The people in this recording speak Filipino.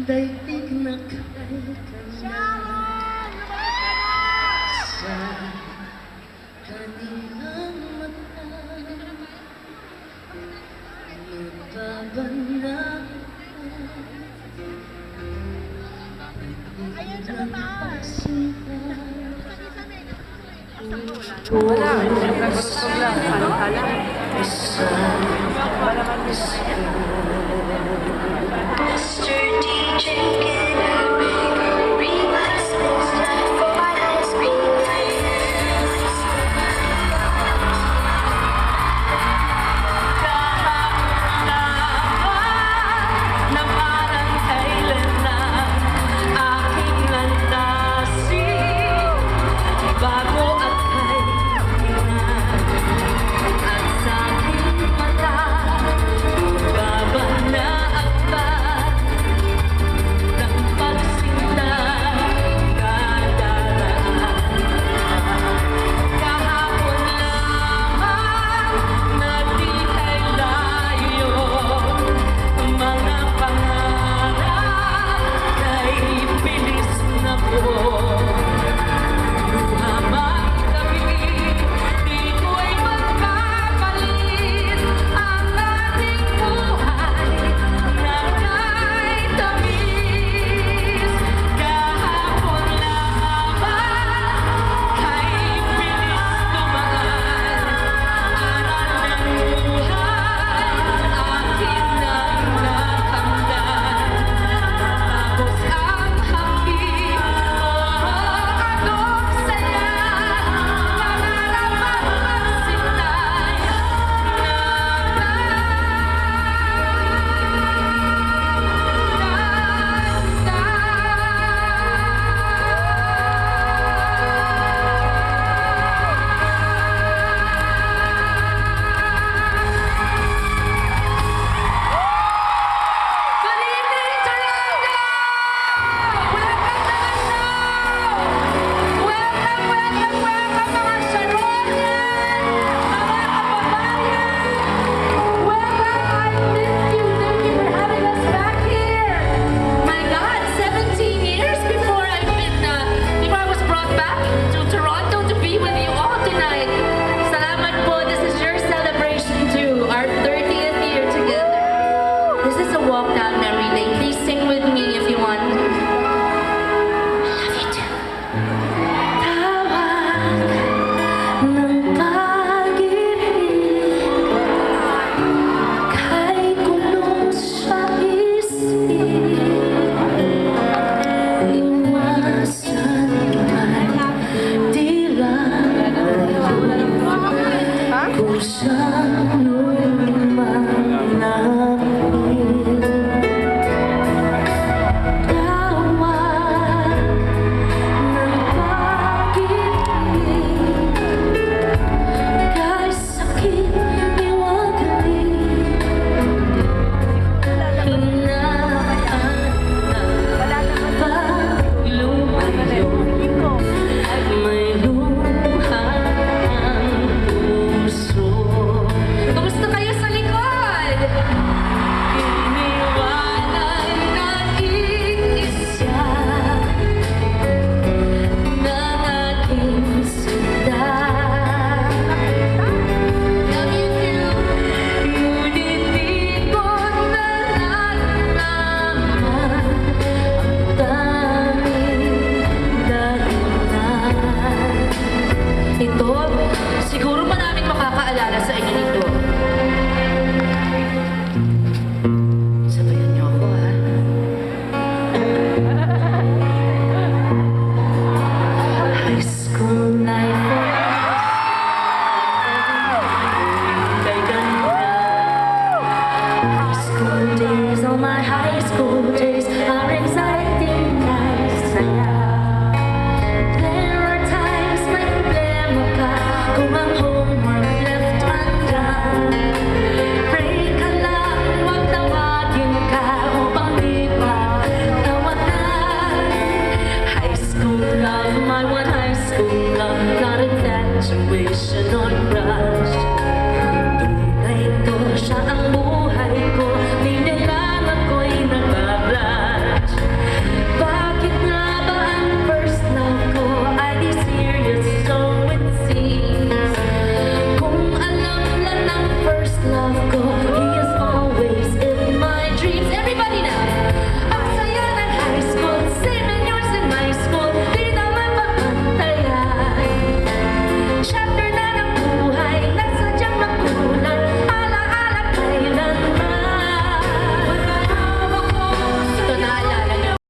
daigdig na kay kanan sa kanilang mata nababanaan ang pagsinta. Wala, nagusog lang. Alang-alang. Mr. DJ, can I make a remix this time for my ice cream face? Na parang kailan na aking landasin bago at kailan at sa aking mata babanaan pa ng pagsinta kadaraan. Kahapon lamang na di kay layo mga pangarap kay bilis na po. Luha man kami, di ko'y magpapalit ang ating buhay na kay tamis. Kahapon lamang kay bilis dumaan, aral ng buhay akin nang nakamdan. Tapos ang hangin, anong saya, pangarap at pagsintay na Good evening, Toronto! Welcome to the show! Welcome, welcome, welcome mga Sharonian! Mga kababayan! Welcome, I miss you! Thank you for having us back here! My God, 17 years before before I was brought back to Toronto to be with you all tonight. Salamat po, this is your celebration too, our 30th year together. This is a walk down memory lane. Please sing with me if you want. I love you too. Tawag ng pag-ibig kay kulong sa isip. Iwasan man tila kung saan man namin. Tawag ng pag-ibig kay sakit iwagaling. Hinaan na paglumayo, may luha ang puso. Kamusta kayo sa likod? Iniwanan ng isa ng aking sinta. Love you too. Ngunit di ko nalalaman ang tanging dahilan. Ito, siguro maraming makakaalala sa inyo nito. Sabayan niyo ako, ha? High school life kay ganda. High school days, all my high school days are exciting.